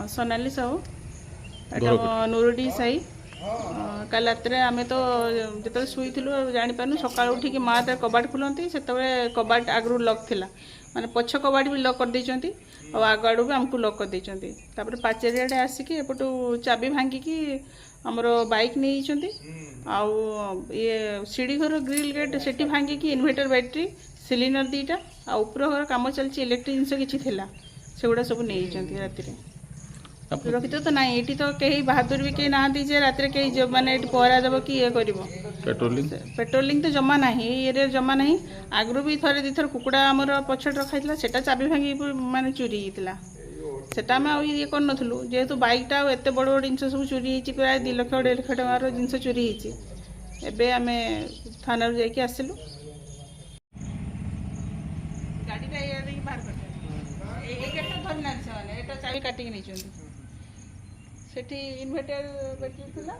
सोनाली साहू नुरुडी साई काल रात आम तो जो शुई जापार सका उठिक माँ तो कबाट खोलती से कबाट आगु लक थी माने पछ कबाट भी लक कर देती और आग आड़ू भी आमको लक कर देती पाचेरियाडे आसिक एपटू चाबी भांगिकी आमर बाइक नहीं ये सीढ़ी घर ग्रिल गेट से भांगिकी इन्वर्टर बैटेरी सिलिंडर दीटा आर घर कम चलती इलेक्ट्रिक जिनस किसी से गुड़ा सब नहीं राति सुरक्षित तो ना ये तो कहीं बहादुर भी कहीं ना रात कहीं माने पहरा देव कि ये कर पेट्रोलिंग तो जमा ना ये जमा ना आगु भी थे दी थर कुकुड़ा आमर पछट रखाई से चाबी भांगी माने चोरी होता सेटा आम ये करूँ जेहेतु बाइकटा एत बड़ बड़ जिन सब चोरी हो प्राय 2 लाख 1.5 लाख टकर जिनस चोरी होते आम थाना जाकि आसलु गाड़ी बाहर कर चाबी काटिक नहीं इन्वर्टर बैटरी था।